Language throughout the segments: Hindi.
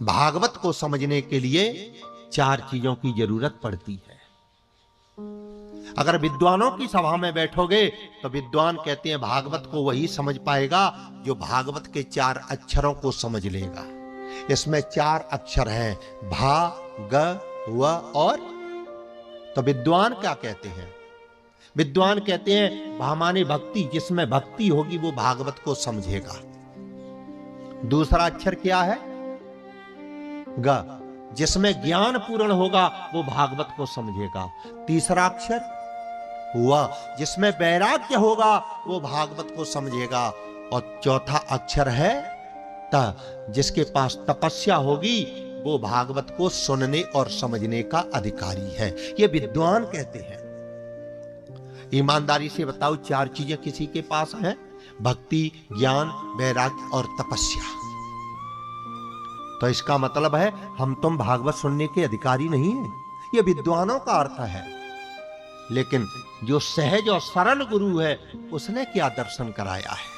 भागवत को समझने के लिए चार चीजों की जरूरत पड़ती है। अगर विद्वानों की सभा में बैठोगे तो विद्वान कहते हैं भागवत को वही समझ पाएगा जो भागवत के चार अक्षरों को समझ लेगा। इसमें चार अक्षर हैं, भा, ग, व और। तो विद्वान क्या कहते हैं? विद्वान कहते हैं भा माने भक्ति, जिसमें भक्ति होगी वो भागवत को समझेगा। दूसरा अक्षर क्या है? ग, जिसमें ज्ञान पूर्ण होगा वो भागवत को समझेगा। तीसरा अक्षर व, जिसमें वैराग्य होगा वो भागवत को समझेगा। और चौथा अक्षर है त, जिसके पास तपस्या होगी वो भागवत को सुनने और समझने का अधिकारी है। ये विद्वान कहते हैं। ईमानदारी से बताओ, चार चीजें किसी के पास हैं? भक्ति, ज्ञान, वैराग्य और तपस्या। तो इसका मतलब है हम तुम भागवत सुनने के अधिकारी नहीं हैं। ये विद्वानों का अर्थ है। लेकिन जो सहज और सरल गुरु है उसने क्या दर्शन कराया है?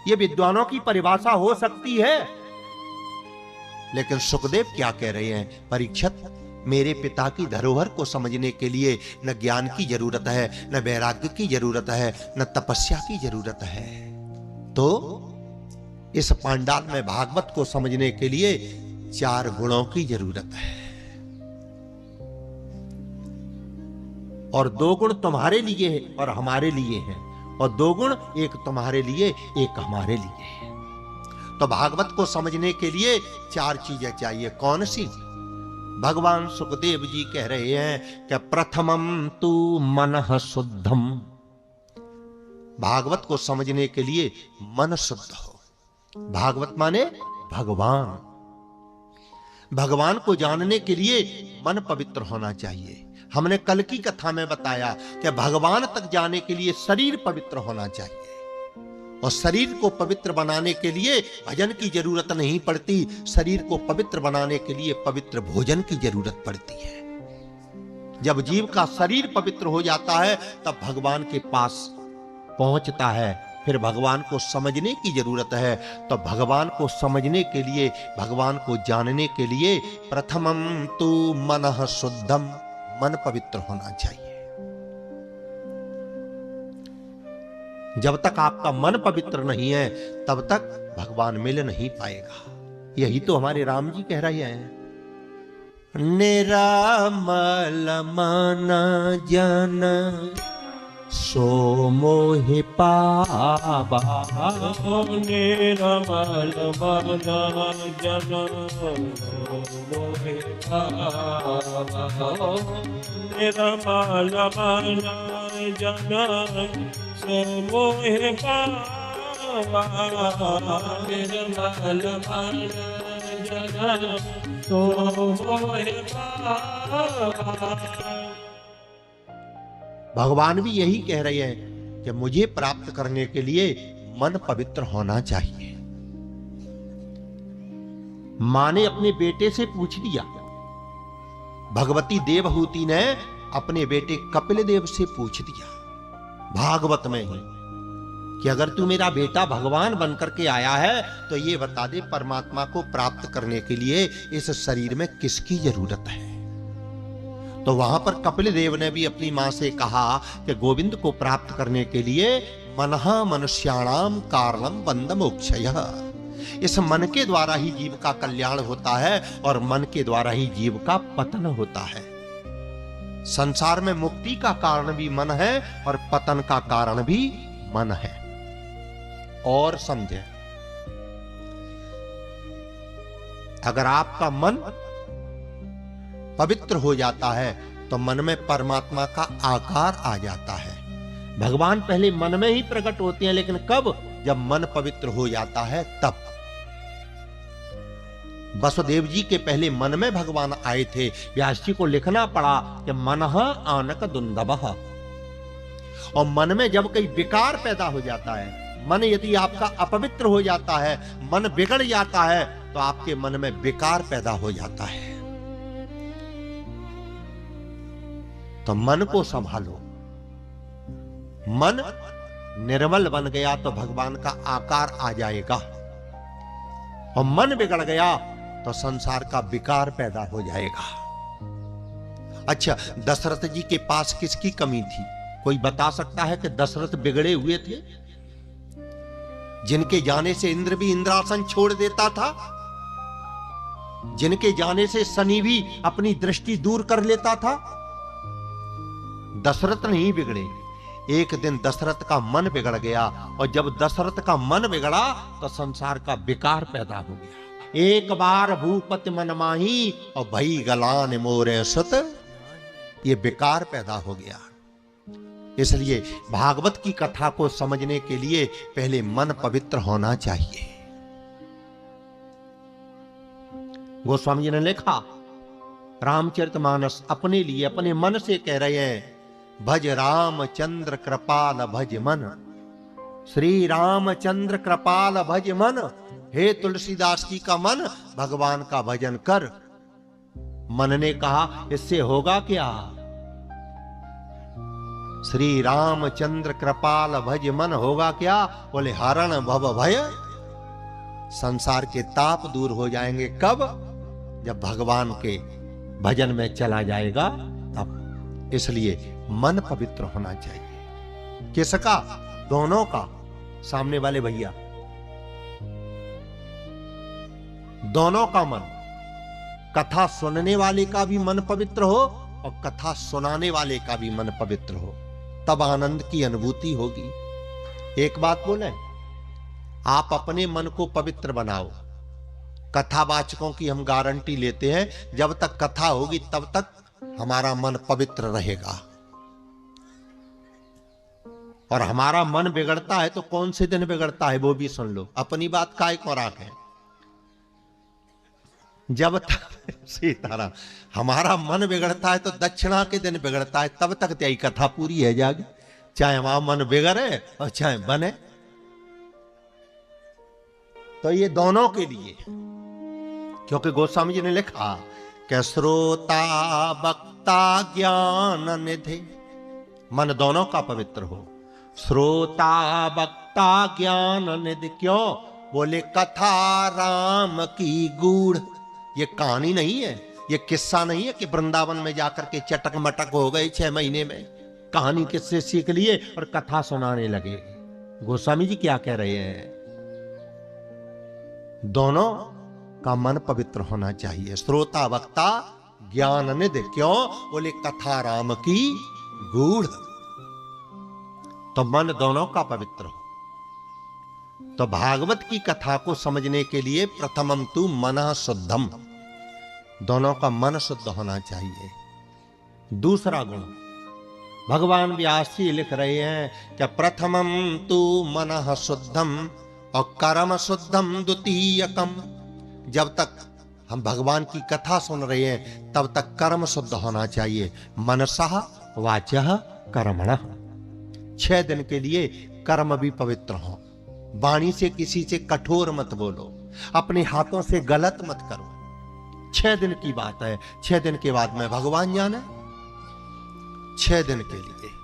ये विद्वानों की परिभाषा हो सकती है। लेकिन सुखदेव क्या कह रहे हैं? परीक्षित, मेरे पिता की धरोहर को समझने के लिए न ज्ञान की जरूरत है, न वैराग्य की जरूरत है, न तपस्या की जरूरत है। तो इस पांडाल में भागवत को समझने के लिए चार गुणों की जरूरत है। और दो गुण तुम्हारे लिए है और हमारे लिए है, और दो गुण एक तुम्हारे लिए एक हमारे लिए है। तो भागवत को समझने के लिए चार चीजें चाहिए। कौन सी? भगवान सुखदेव जी कह रहे हैं कि प्रथमम तु मनः शुद्धम। भागवत को समझने के लिए मन शुद्ध हो। भागवत माने भगवान। भगवान को जानने के लिए मन पवित्र होना चाहिए। हमने कल की कथा में बताया कि भगवान तक जाने के लिए शरीर पवित्र होना चाहिए, और शरीर को पवित्र बनाने के लिए भजन की जरूरत नहीं पड़ती। शरीर को पवित्र बनाने के लिए पवित्र भोजन की जरूरत पड़ती है। जब जीव का शरीर पवित्र हो जाता है तब भगवान के पास पहुंचता है। फिर भगवान को समझने की जरूरत है। तो भगवान को समझने के लिए, भगवान को जानने के लिए प्रथमम तु मनः शुद्धम, मन पवित्र होना चाहिए। जब तक आपका मन पवित्र नहीं है तब तक भगवान मिल नहीं पाएगा। यही तो हमारे राम जी कह रहे हैं, निरामल मन जन सो मोहि पावा। निरामल मन जन मोहि पावा। निरामल मन जन सो मोहि पावा। निर्मल मन जन सो मोहि पावा। भगवान भी यही कह रहे हैं कि मुझे प्राप्त करने के लिए मन पवित्र होना चाहिए। मां ने अपने बेटे से पूछ लिया, भगवती देवहूति ने अपने बेटे कपिल देव से पूछ दिया भागवत में ही कि अगर तू मेरा बेटा भगवान बनकर के आया है तो ये बता दे, परमात्मा को प्राप्त करने के लिए इस शरीर में किसकी जरूरत है? तो वहां पर कपिल देव ने भी अपनी मां से कहा कि गोविंद को प्राप्त करने के लिए मनः मनुष्याणाम कारणम बंध मोक्षयः। इस मन के द्वारा ही जीव का कल्याण होता है और मन के द्वारा ही जीव का पतन होता है। संसार में मुक्ति का कारण भी मन है और पतन का कारण भी मन है। और समझे, अगर आपका मन पवित्र हो जाता है तो मन में परमात्मा का आकार आ जाता है। भगवान पहले मन में ही प्रकट होते हैं, लेकिन कब? जब मन पवित्र हो जाता है तब। वसुदेव जी के पहले मन में भगवान आए थे। व्यास जी को लिखना पड़ा कि मनः आनक दुंदभः। और मन में जब कोई विकार पैदा हो जाता है, मन यदि आपका अपवित्र हो जाता है, मन बिगड़ जाता है, तो आपके मन में विकार पैदा हो जाता है। तो मन को संभालो। मन निर्मल बन गया तो भगवान का आकार आ जाएगा, और मन बिगड़ गया तो संसार का विकार पैदा हो जाएगा। अच्छा, दशरथ जी के पास किसकी कमी थी? कोई बता सकता है कि दशरथ बिगड़े हुए थे? जिनके जाने से इंद्र भी इंद्रासन छोड़ देता था, जिनके जाने से शनि भी अपनी दृष्टि दूर कर लेता था। दशरथ नहीं बिगड़े, एक दिन दशरथ का मन बिगड़ गया, और जब दशरथ का मन बिगड़ा तो संसार का विकार पैदा हो गया। एक बार भूपति मन माही और भई गलान मोरे सुत, ये विकार पैदा हो गया। इसलिए भागवत की कथा को समझने के लिए पहले मन पवित्र होना चाहिए। गोस्वामी जी ने लिखा, रामचरितमानस अपने लिए अपने मन से कह रहे हैं, भज रामचंद्र कृपाल भज मन, श्री रामचंद्र कृपाल भज मन। हे तुलसीदास जी का मन, भगवान का भजन कर। मन ने कहा, इससे होगा क्या? श्री रामचंद्र कृपाल भज मन होगा क्या? बोले हरण भव भय, संसार के ताप दूर हो जाएंगे। कब? जब भगवान के भजन में चला जाएगा तब। इसलिए मन पवित्र होना चाहिए। किसका? दोनों का। सामने वाले भैया, दोनों का मन। कथा सुनने वाले का भी मन पवित्र हो और कथा सुनाने वाले का भी मन पवित्र हो, तब आनंद की अनुभूति होगी। एक बात बोले, आप अपने मन को पवित्र बनाओ। कथावाचकों की हम गारंटी लेते हैं, जब तक कथा होगी तब तक हमारा मन पवित्र रहेगा। और हमारा मन बिगड़ता है तो कौन से दिन बिगड़ता है वो भी सुन लो। अपनी बात काय को राखें। जब तक सीताराम हमारा मन बिगड़ता है तो दक्षिणा के दिन बिगड़ता है, तब तक तेरी कथा पूरी है जागे, चाहे वहां मन बिगड़े और चाहे बने। तो ये दोनों के लिए, क्योंकि गोस्वामी जी ने लिखा कि श्रोता वक्ता ज्ञान निधि, मन दोनों का पवित्र हो। श्रोता वक्ता ज्ञान निधि, क्यों? बोले कथा राम की गूढ़। ये कहानी नहीं है, ये किस्सा नहीं है कि वृंदावन में जाकर के चटक मटक हो गए 6 महीने में, कहानी किससे सीख लिए और कथा सुनाने लगे। गोस्वामी जी क्या कह रहे हैं? दोनों का मन पवित्र होना चाहिए। श्रोता वक्ता ज्ञान निधि, क्यों? बोले कथा राम की गूढ़। तो मन दोनों का पवित्र हो। तो भागवत की कथा को समझने के लिए प्रथमम तु मनः शुद्धम, दोनों का मन शुद्ध होना चाहिए। दूसरा गुण भगवान व्यास जी लिख रहे हैं कि प्रथमम तु मनः शुद्धम और कर्म शुद्धम द्वितीयकम। जब तक हम भगवान की कथा सुन रहे हैं तब तक कर्म शुद्ध होना चाहिए। मनसः वाचः कर्मणः, 6 दिन के लिए कर्म भी पवित्र हो। वाणी से किसी से कठोर मत बोलो, अपने हाथों से गलत मत करो। 6 दिन की बात है, 6 दिन के बाद में भगवान जाने। 6 दिन के लिए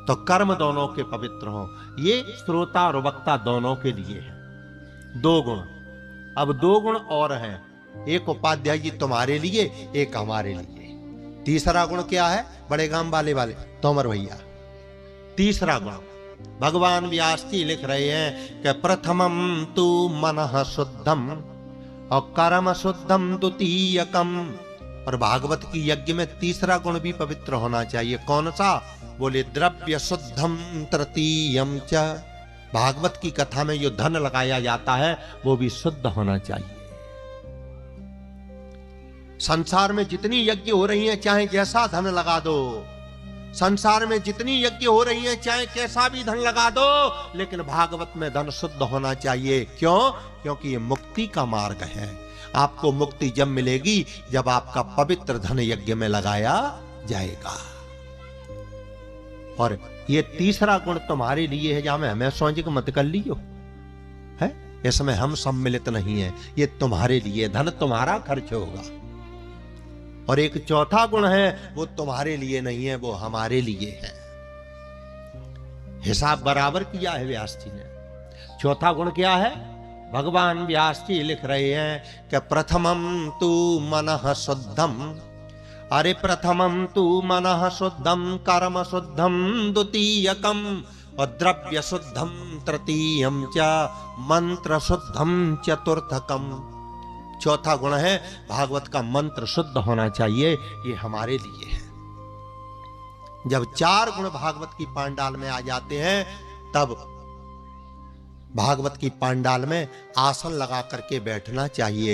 तो कर्म दोनों के पवित्र हो। ये श्रोता और वक्ता दोनों के लिए है। 2 गुण। अब 2 गुण और हैं, एक उपाध्याय जी तुम्हारे लिए, एक हमारे लिए। तीसरा गुण क्या है? बड़े गांव वाले तोमर भैया। तीसरा गुण भगवान व्यास जी लिख रहे हैं कि प्रथमम तु मनः शुद्धम और कर्म शुद्धम द्वितीयकम। और भागवत की यज्ञ में तीसरा गुण भी पवित्र होना चाहिए। कौन सा? बोले द्रव्य शुद्धम तृतीयम च। भागवत की कथा में जो धन लगाया जाता है वो भी शुद्ध होना चाहिए। संसार में जितनी यज्ञ हो रही हैं, चाहे जैसा धन लगा दो, संसार में जितनी यज्ञ हो रही हैं चाहे कैसा भी धन लगा दो, लेकिन भागवत में धन शुद्ध होना चाहिए। क्यों? क्योंकि ये मुक्ति का मार्ग है। आपको मुक्ति जब मिलेगी जब आपका पवित्र धन यज्ञ में लगाया जाएगा। और ये तीसरा गुण तुम्हारे लिए है, जहां में हमें सोच मत कर लियो है, इसमें हम सम्मिलित नहीं है, ये तुम्हारे लिए, धन तुम्हारा खर्च होगा। और एक चौथा गुण है, वो तुम्हारे लिए नहीं है, वो हमारे लिए है। हिसाब बराबर किया है व्यास जी ने। चौथा गुण क्या है? भगवान व्यास जी लिख रहे हैं कि प्रथमम तु मनः शुद्धम, अरे प्रथमम तु मनः शुद्धम कर्म शुद्धम द्वितीयकम और द्रव्य शुद्धम तृतीयम च मंत्र शुद्धम चतुर्थकम। चौथा गुण है भागवत का मंत्र शुद्ध होना चाहिए, ये हमारे लिए है। जब 4 गुण भागवत की पांडाल में आ जाते हैं तब भागवत की पांडाल में आसन लगा करके बैठना चाहिए।